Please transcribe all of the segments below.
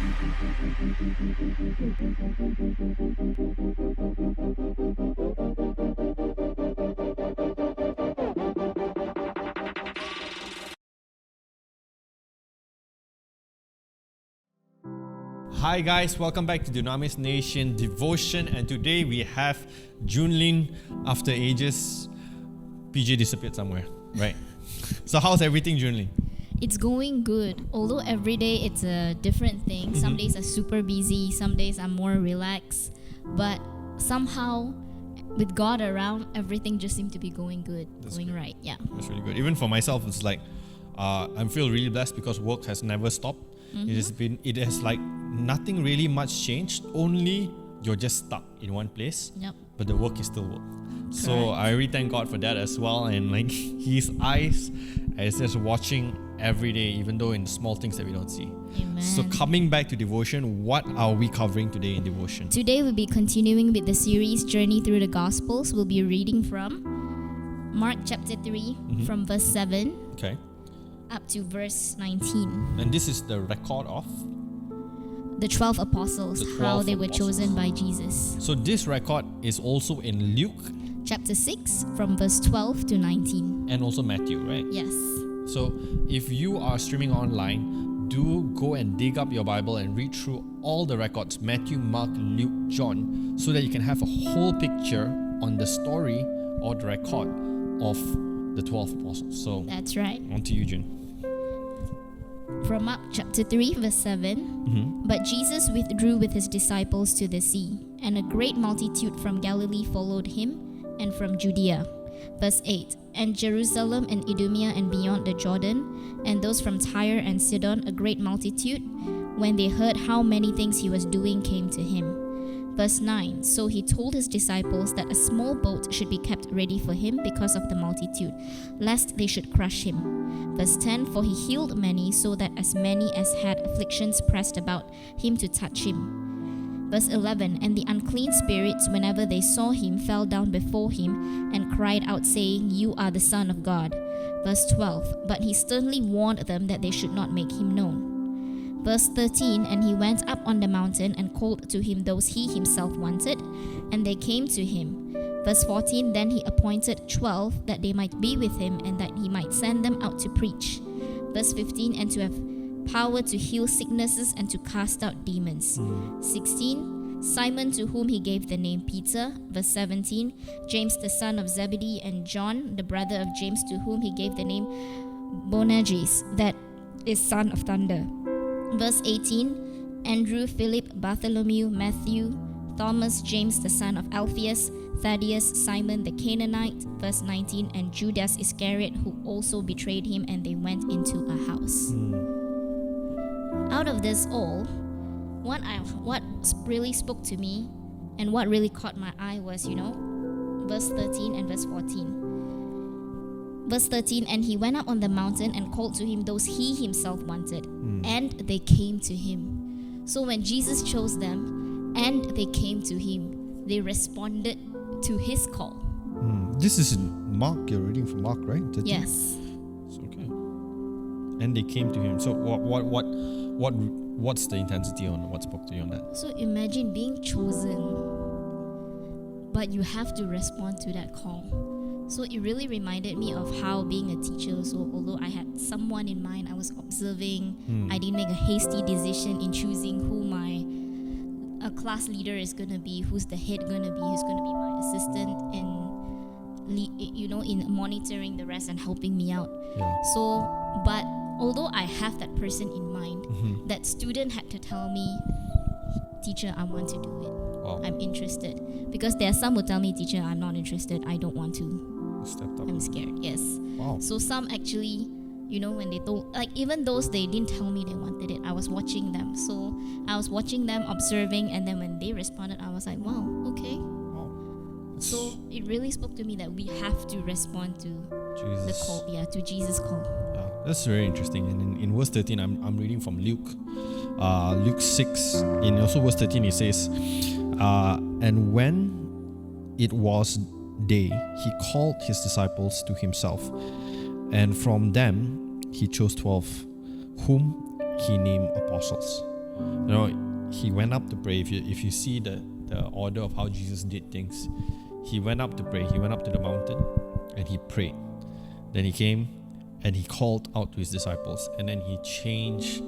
Hi guys, welcome back to Dunamis Nation Devotion, and today we have Junlin. After ages, PJ disappeared somewhere, right? So how's everything, Junlin? It's going good. Although every day it's a different thing. Some days are super busy, some days I'm more relaxed. But somehow, with God around, everything just seems to be going good, right. Yeah. That's really good. Even for myself, it's like I feel really blessed because work has never stopped. It has like nothing really much changed. Only you're just stuck in one place. Yep. But the work is still work. Correct. So I really thank God for that as well. And like His eyes is just watching every day, even though in small things that we don't see. Amen. So coming back to devotion, what are we covering today in devotion? Today we'll be continuing with the series Journey Through the Gospels. We'll be reading from Mark chapter 3 from verse 7 Okay. up to verse 19. And this is the record of. The 12 apostles, The 12 how they were apostles. chosen by Jesus. So this record is also in Luke Chapter 6 from verse 12 to 19. and also Matthew, right? Yes. So if you are streaming online, do go and dig up your Bible and read through all the records, Matthew, Mark, Luke, John, so that you can have a whole picture on the story or the record of the 12 apostles. So That's right. on to you, Jun. From Mark chapter 3 verse 7. But Jesus withdrew with his disciples to the sea, and a great multitude from Galilee followed him, and from Judea. Verse 8. And Jerusalem and Idumea and beyond the Jordan, and those from Tyre and Sidon, a great multitude, when they heard how many things he was doing, came to him. Verse 9. So he told his disciples that a small boat should be kept ready for him because of the multitude, lest they should crush him. Verse 10. For he healed many, so that as many as had afflictions pressed about him to touch him. Verse 11. And the unclean spirits, whenever they saw him, fell down before him and cried out, saying, You are the Son of God. Verse 12. But he sternly warned them that they should not make him known. Verse 13. And he went up on the mountain and called to him those he himself wanted, and they came to him. Verse 14. Then he appointed 12 that they might be with him, and that he might send them out to preach. Verse 15. And to have power to heal sicknesses and to cast out demons. 16. Simon, to whom he gave the name Peter. Verse 17. James the son of Zebedee, and John the brother of James, to whom he gave the name Boanerges, that is son of thunder. Verse 18. Andrew, Philip, Bartholomew, Matthew, Thomas, James the son of Alphaeus, Thaddeus, Simon the Canaanite. Verse 19. And Judas Iscariot, who also betrayed him, and they went into a house. Out of this all, what really spoke to me and what really caught my eye was, verse 13 and verse 14. Verse 13. And he went up on the mountain and called to him those he himself wanted, and they came to him. So when Jesus chose them and they came to him, they responded to his call. This is in Mark. You're reading from Mark, right? 13? Yes. It's okay. And they came to him. So what's the intensity on what spoke to you on that? So imagine being chosen, but you have to respond to that call. So it really reminded me of how being a teacher, so although I had someone in mind, I was observing, I didn't make a hasty decision in choosing who my class leader is going to be, who's the head going to be, who's going to be my assistant in monitoring the rest and helping me out. Yeah. So, but although I have that person in mind, that student had to tell me, teacher, I want to do it. Wow. I'm interested. Because there are some who tell me, teacher, I'm not interested. I don't want to. Stepped up. I'm scared. Yes. Wow. So some actually, when they told, even those they didn't tell me they wanted it, I was watching them. So I was watching them, observing, and then when they responded, I was like, wow, okay. Wow. So it really spoke to me that we have to respond to Jesus. the call, to Jesus' call. Yeah, that's very interesting. And in verse 13, I'm reading from Luke. Luke 6, in also verse 13, it says, and when it was day, he called his disciples to himself, and from them he chose 12, whom he named apostles. He went up to pray. If you see the order of how Jesus did things, he went up to pray. He went up to the mountain and he prayed. Then he came and he called out to his disciples, and then he changed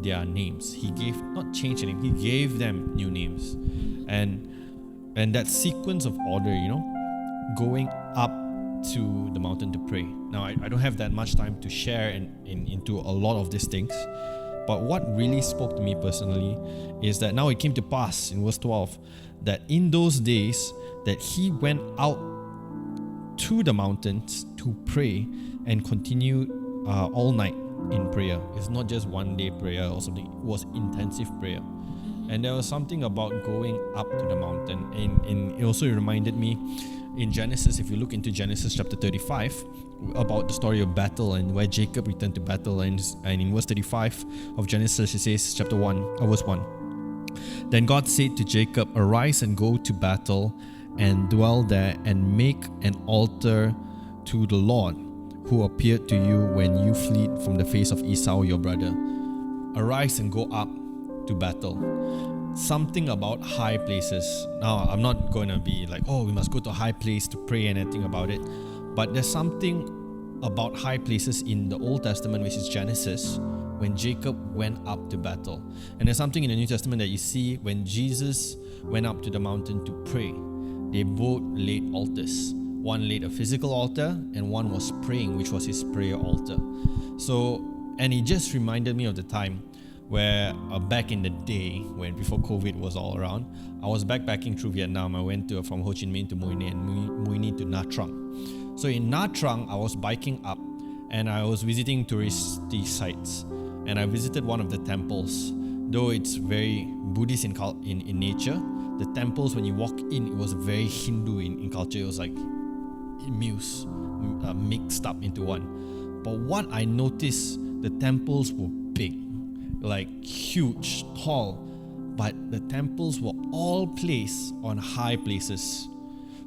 their names. He not changed their name, he gave them new names. And that sequence of order, going up to the mountain to pray. Now, I don't have that much time to share into a lot of these things, but what really spoke to me personally is that now it came to pass in verse 12 that in those days that he went out to the mountains to pray and continue all night in prayer. It's not just one day prayer or something, it was intensive prayer. And there was something about going up to the mountain, and it also reminded me in Genesis, if you look into Genesis chapter 35, about the story of Bethel and where Jacob returned to Bethel, and in verse 35 of Genesis it says, verse 1, then God said to Jacob, arise and go to Bethel and dwell there and make an altar to the Lord who appeared to you when you fled from the face of Esau your brother. Arise and go up to Bethel. Something about high places. Now, I'm not going to be like, we must go to a high place to pray and anything about it. But there's something about high places in the Old Testament, which is Genesis, when Jacob went up to Bethel. And there's something in the New Testament that you see when Jesus went up to the mountain to pray. They both laid altars. One laid a physical altar and one was praying, which was his prayer altar. And it just reminded me of the time where back in the day, when before COVID was all around, I was backpacking through Vietnam. I went from Ho Chi Minh to Mui Ne and Mui Ne to Nha Trang. So in Nha Trang, I was biking up and I was visiting touristy sites. And I visited one of the temples. Though it's very Buddhist in nature, the temples, when you walk in, it was very Hindu in culture. It was like mixed up into one. But what I noticed, the temples were big, like huge, tall, but the temples were all placed on high places.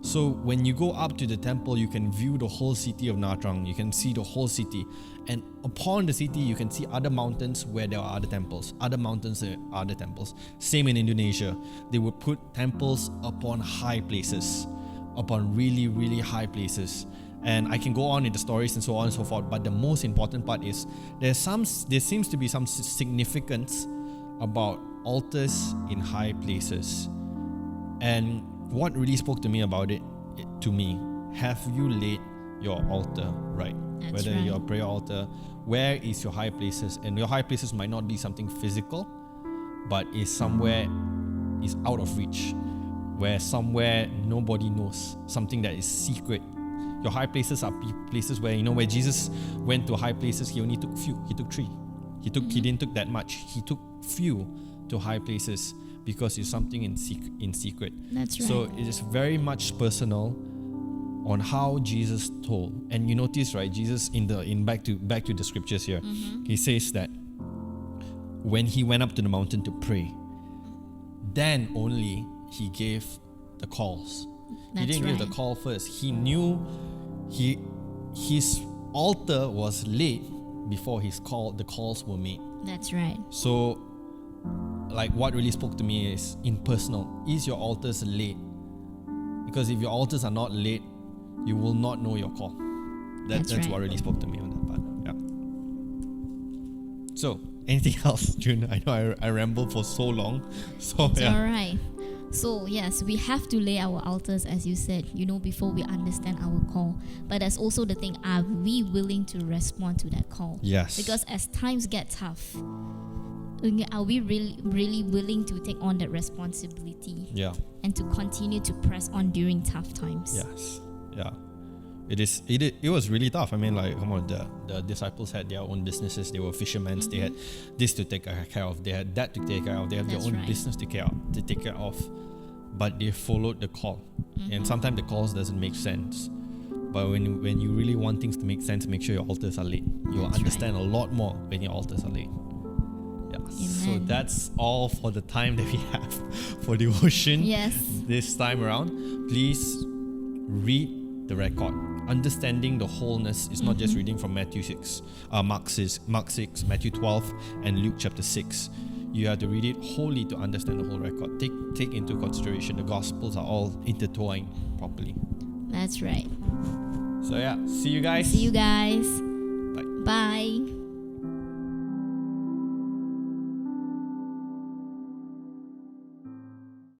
So when you go up to the temple, you can view the whole city of Nha Trang. You can see the whole city, and upon the city you can see other mountains where there are other temples, other mountains there are other temples. Same in Indonesia, they would put temples upon high places, upon really, really high places. And I can go on in the stories and so on and so forth, but the most important part is there seems to be some significance about altars in high places. And what really spoke to me about it, have you laid your altar right? That's Whether right. your prayer altar, where is your high places? And your high places might not be something physical, but is somewhere is out of reach, where somewhere nobody knows, something that is secret. Your high places are places where, where Jesus went to high places, he only took few. He took 3. He didn't took that much. He took few to high places because it's something in secret. That's right. So it is very much personal on how Jesus told. And you notice, right, Jesus back to the scriptures here, he says that when he went up to the mountain to pray, then only he gave the calls. He didn't give the call first. He knew his altar was laid before the calls were made. That's right. So, like, what really spoke to me is impersonal. Is your altars laid? Because if your altars are not laid, you will not know your call. That's right. what really spoke to me on that part. Yeah. So, anything else, June? I know I rambled for so long. So It's yeah. all right. So yes, we have to lay our altars, as you said, before we understand our call. But that's also the thing, are we willing to respond to that call? Yes. Because as times get tough, are we really willing to take on that responsibility? Yeah. And to continue to press on during tough times? Yes. Yeah. It was really tough. I mean, like, come on, the disciples had their own businesses. They were fishermen. They had this to take care of. They had that to take care of. They have That's their own right. business to take care of. But they followed the call. And sometimes the calls doesn't make sense. But when you really want things to make sense, make sure your altars are laid. You will That's understand a lot more when your altars are laid. Yeah. So Amen. that's all for the time that we have for devotion. Yes. This time around. Please read the record. Understanding the wholeness is not just reading from Mark 6, Matthew 12, and Luke chapter 6. You have to read it wholly to understand the whole record. Take into consideration the Gospels are all intertwined properly. That's right. So yeah, see you guys. See you guys. Bye. Bye.